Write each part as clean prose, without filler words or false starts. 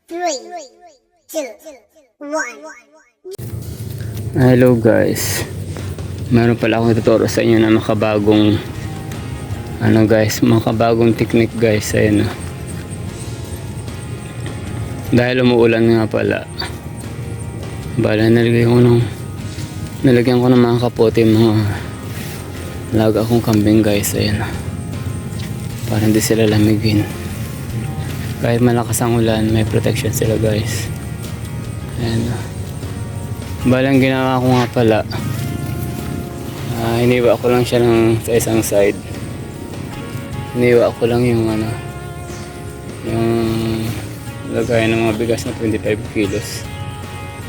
Three, two, one. Hello guys, meron pala akong tuturo sa inyo na makabagong makabagong technique guys. Ayun, dahil umuulan nga pala, nalagyan ko ng mga kapote mga laga akong kambing guys. Ayun, para hindi sila lamigin. Kahit malakas ang ulan, may protection sila guys. Ayun, balang ginawa ko nga pala, iniwa ko lang siya sa isang side. Iniwa ko lang yung yung lagay ng mga bigas na 25 kilos.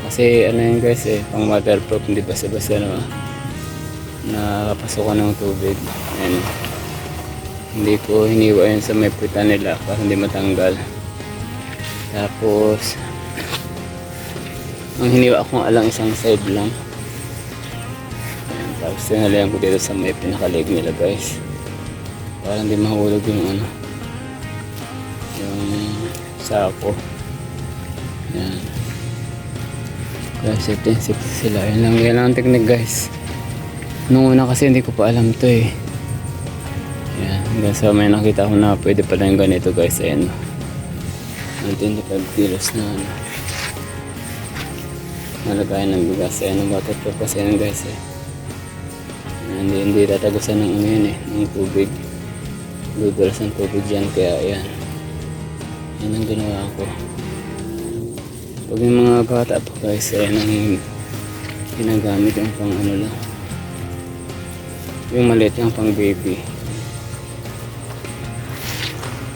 Kasi yun guys, pang waterproof, hindi basta-basta nakapasukan ng tubig. And hindi ko hiniwa yun sa may puwitan nila para hindi matanggal. Tapos ang hiniwa ko alang isang side lang. Ayan, tapos tinalayan ko dito sa may pinakalig nila guys, para hindi mahulog yung yung sako. Ayan, kaya safety sila. Yan lang ang technique guys. Nung una kasi hindi ko pa alam to eh. Ayan, hanggang sa may nakita ko na pwede pala yung ganito guys. Ayan, 25 kilos na nalagayan ng bigas. Ayan ang waterproof kasi yan guys hindi tatagusan ng ng tubig, dudulas ng tubig dyan. Kaya yan ang ginawa ko. Pag yung mga bata po guys, ayan ang ginagamit yung pang lang, yung maliit yung pang baby.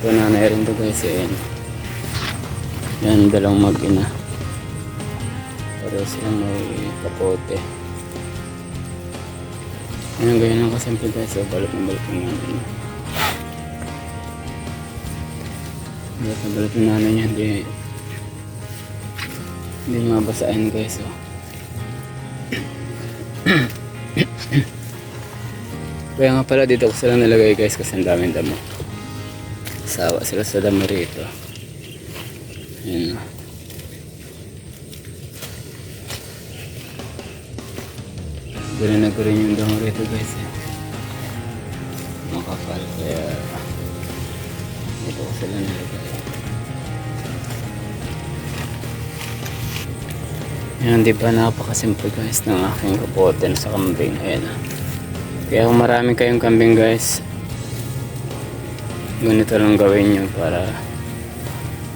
Ito nanay rin to guys. Yan dalawang mag-ina, silang may kapote. Yan ang ganyan lang kasimple guys. So balot na namin. Balot na namin yan. Hindi mabasain guys. So kaya nga pala dito ko sila nalagay guys, kasi ang daming damo. Sawa sila sa damo rito. Yan. Ganun na rin yung damo rito guys. Makapal, kaya dito ko sila nilagay. Yan, diba napakasimple guys ng aking kapote sa kambing. Ayan. Kaya kung marami kayong kambing guys, ganito lang gawin nyo, para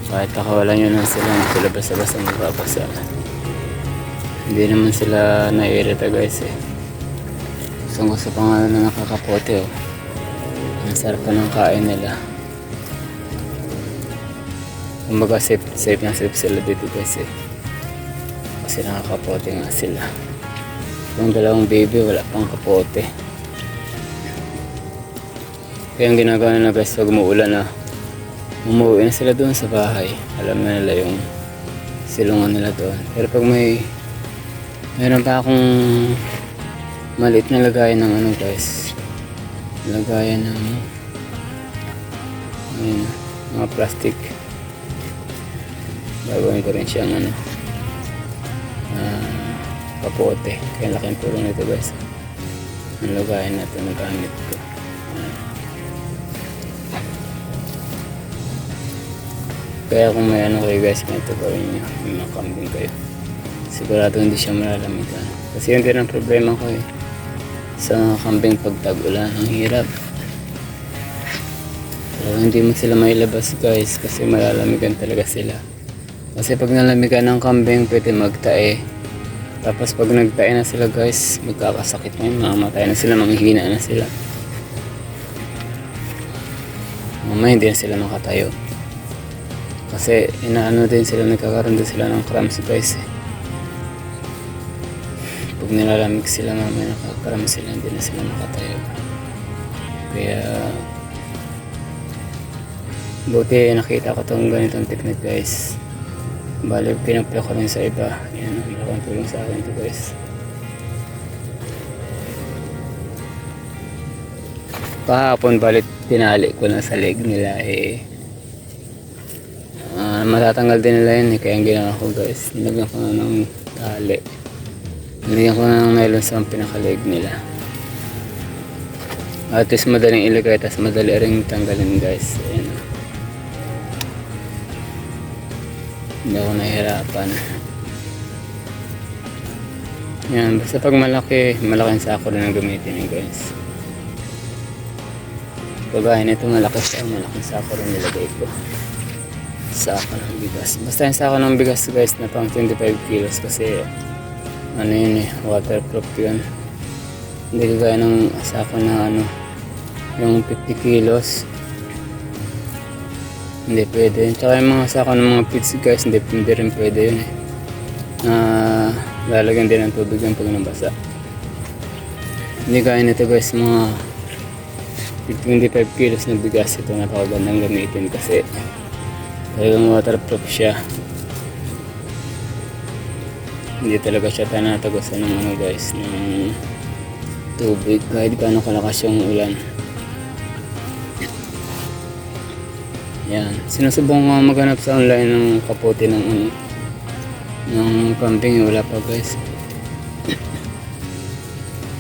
kahit nakawalan nyo lang sila, hindi sila basta-basta mababasa. Hindi naman sila naiirita guys. Gusto pa nga na nakakapote. Ang sarap pa ng kain nila. Kumbaga safe na safe sila dito guys kasi nakakapote nga sila. Yung dalawang baby wala pang kapote. Kaya ang ginagawa nila guys, pag umuulan umuwi na sila doon sa bahay. Alam na nila yung silungan nila doon. Pero pag meron pa akong maliit na lagayan ng guys, lagayan ng mga plastic, gagawin ko rin siyang kapote. Kaya laking tulong nito guys ang lagayan na ito na gamit ko. Kaya kung may kayo guys, ganito gawin nyo, may mga kambing kayo, sigurado hindi siya malalamigan. Kasi yun din ang problema ko sa kambing pag tag-ulan. Ang hirap. So, hindi mo sila mailabas guys, kasi malalamigan talaga sila. Kasi pag nalamigan ng kambing, pwede magtae. Tapos pag nagtae na sila guys, magkakasakit na yun, mamamatay na sila, manghihina na sila. Mamaya hindi na sila makatayo. Kasi nagkakaroon din sila ng cramps guys. Pag nilalamig sila, mamaya nakakaram sila, hindi na sila nakatayo. Kaya buti nakita ko itong ganitong technique guys. Bali pinapla ko rin sa iba. Yan ang malaking tulong sa akin to guys. Kahapon balit tinali ko na sa leg nila matatanggal din nila yun eh. Kaya ang ginawa ko guys, nilagyan ko na ng tali. Nilagyan ko na ng nylon sa pinakaleg nila. At least madaling ilagay, tapos madali rin tanggalin guys. Ayan. Hindi ako nahihirapan. Yan, basta pag malaking sako rin ang gamitin nyo guys. Kagaya nito malaking sako rin nilagay ko. Sako ng bigas. Basta yung sako ng bigas guys na pang 25 kilos kasi ano yun eh, waterproof yun. Hindi kagaya ng sako na ano, yung 50 kilos. Hindi pwede yun. Tsaka yung mga sako ng mga pits guys, hindi rin pwede yun eh. Lalagyan din ng tubig yung pag nabasa. Hindi kaya nito guys, mga 25 kilos na bigas. Ito napakagandang gamitin kasi talagang waterproof siya. Hindi talaga siya tanatagosan ng ano guys, ng tubig kahit gaano kalakas yung ulan. Yan, sinusubukan ko maghanap sa online ng kapote ng ano, ng camping. Wala pa guys.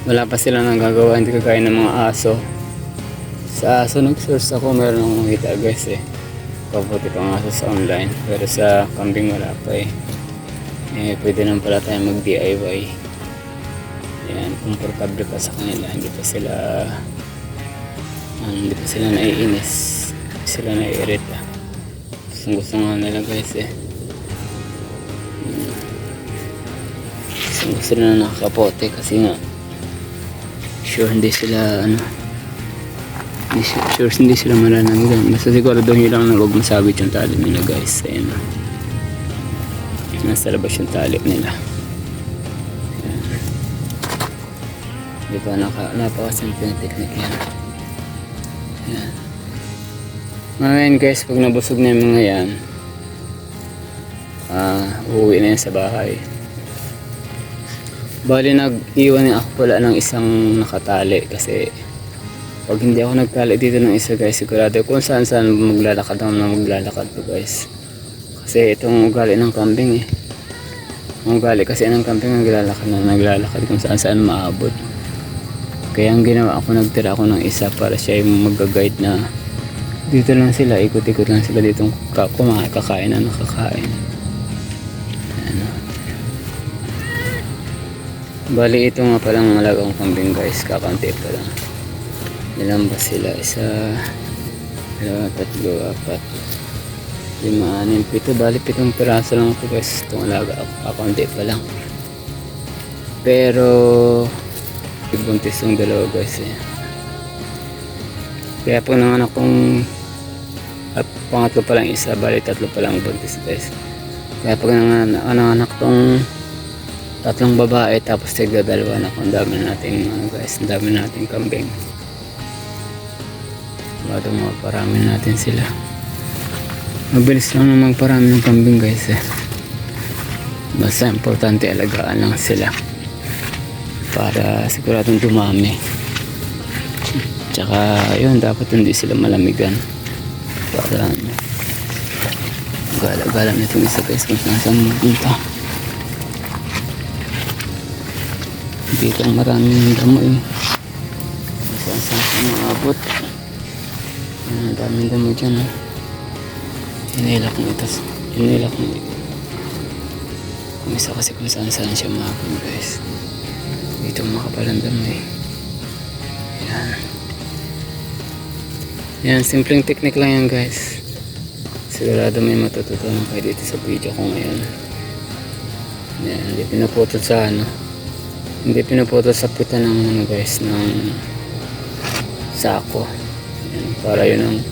Wala pa sila nagagawa, hindi kagaya ng mga aso. Sa aso nag-source ako, meron akong makita guys eh, kapote pang aso sa online. Pero sa camping wala pa eh. Pwede naman pala tayo mag DIY. Yan, komportable pa sa kanila, hindi pa sila naiinis, hindi sila naiirita. Gusto nga nila guys eh. Gusto na nakakapote kasi nga sure hindi sila ano, hindi sila malanamigan. Basta sigurado nyo lang na huwag masabit yung tali nila guys. Ayan, nasa labas yung tali nila. Ayan. Di ba napakasimple yung technique yan. Ayan. Ngayon guys, pag nabusog na yung mga yan, uuwi na yan sa bahay. Bali nag-iwan ako pala ng isang nakatali kasi pag hindi ako nagtali dito ng isa guys, sigurado kung saan maglalakad po guys. Kasi itong ugali ng kambing eh. Ang ugali kasi ng kambing naglalakad kung saan maabot. Kaya ang ginawa ako, nagtira ako ng isa para siya yung mag-guide na dito lang sila, ikot-ikot lang sila dito kakain na nakakain. Ano. Bali ito nga palang malagang kambing guys, kakanti pa lang. Ilan ba sila? 1, 2, 3, 4, 5, 6, 7. Bali 7 piraso lang ito guys. Itong alaga ako, kakanti pa lang. Pero buntis yung dalawa guys eh. Kaya pag nanganak kong pangatlo pa lang isa, bali 3 pa lang buntis guys. Kaya pag nanganak tong 3 babae tapos tigdadalawa na kung dami nating guys, ang dami nating kambing. Bago maparami natin sila. Mabilis lang naman magparami ng kambing guys eh. Basta importante alagaan lang sila para siguradong dumami. Tsaka yun, dapat hindi sila malamigan para gala-gala na itong isa guys kung saan mapunta. Dito ang maraming damo eh. Saan siya maabot. Ang daming damo dyan eh. Hinilak mo ito. Hinilak mo ito. Kung isa kasi kung saan siya maabot guys. Dito makapalang damo eh. Yan. Yan, simpleng technique lang yan guys. Sigurado may matututunan kayo dito sa video ko ngayon. Yan, hindi pinuputol sa ano. Hindi pinuputol sa puta ng guys, ng sako. Yan, para yun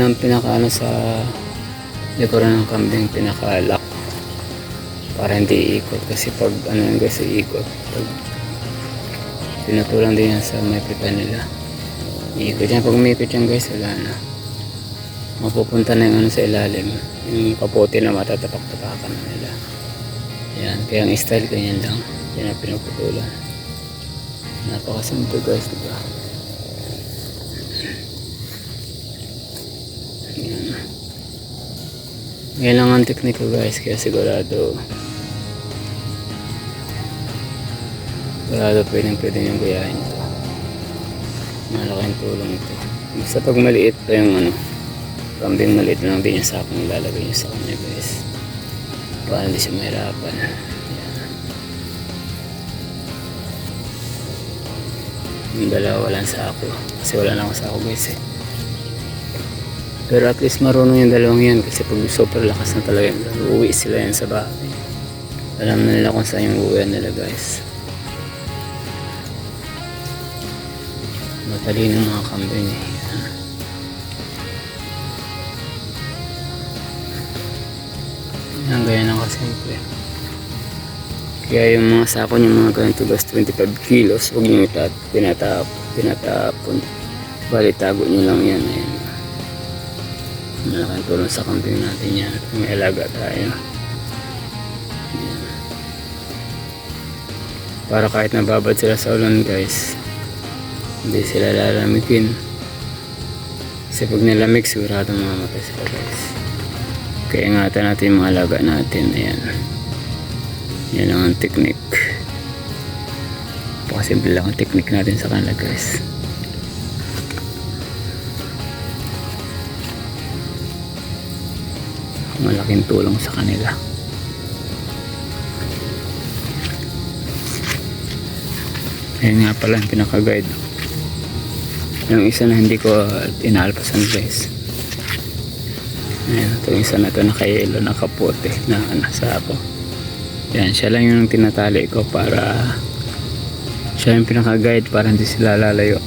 ang pinaka sa likuran ng kambing, pinaka-lock. Para hindi iikot kasi pag ano guys, iikot. Pag pinutulan din yan sa may puta nila. Iikot yan. Pag umiikot yan guys, wala na. Mapupunta na yung ano sa ilalim. Yung kapote na matatapak-tapakan na nila. Yan. Kaya ang style ganyan lang. Yan ang pinuputulan. Napakasimple guys, diba? Yan. Ngayon lang ang teknik ko guys, kaya sigurado pwede yung gayahin ito. Malaking tulong ito. Basta pag maliit pa yung ano, kambing maliit lang din yung sakong ilalagay nyo sa kanya guys, para hindi siya mahirapan. Yan. Yung dalawa walang sako kasi wala na akong sako guys eh. Pero at least marunong yung dalawang yan, kasi pag super lakas na talaga uuwi sila yan sa bahay. Alam na nila kung saan yung uuwi nila guys. Matalino mga kambing eh. Yan, ganyan lang kasimple. Kaya yung mga sako nyo, mga ganito gas 25 kilos, huwag nyo tinatapon. Bali, tago nyo lang yan. Ayan. Malaking tulong sa kambing natin yan. May alaga tayo. Ayan. Para kahit nababad sila sa ulan guys, hindi sila lalamigin. Kasi pag nilamig, sigurado mamamatay sila guys. Kaya ingatan natin yung mga alaga natin. Ayan. Yan lang ang teknik. Pasimple lang ang teknik natin sa kanila guys. Malaking tulong sa kanila. Ayun nga pala yung pinaka-guide. Yung isa na hindi ko inaalpasan guys. Ayan, itong isa na ito naka-yellow, nakapote na nasa ako. Yan, siya lang yung tinatali ko para siya yung pinaka-guide para hindi sila lalayo.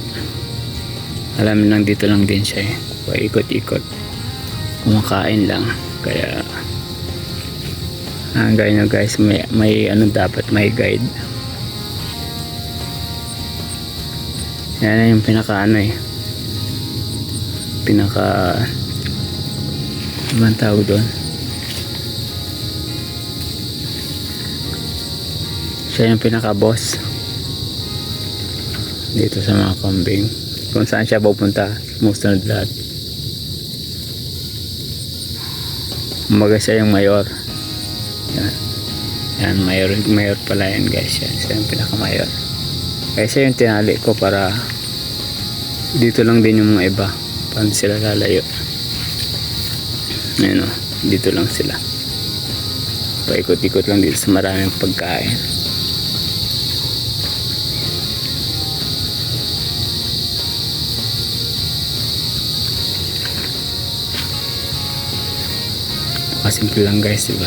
Alam lang dito lang din siya eh. Paikot-ikot. Kumakain lang. Kaya ganyan guys, may ano dapat, may guide. Yan yung pinaka ano eh. Pinaka ano tawag doon? Siya yung pinaka boss dito sa mga kambing. Kung saan siya pupunta, musunod lahat. Umaga siya yung mayor. Yan. Yan, mayor pala yan guys. Yan, siya yung pinaka-mayor. Kaya siya yung tinali ko para dito lang din yung mga iba. Paano sila lalayo. Ayan o, dito lang sila. Paikot-ikot lang dito sa maraming pagkain. Simple lang guys, diba?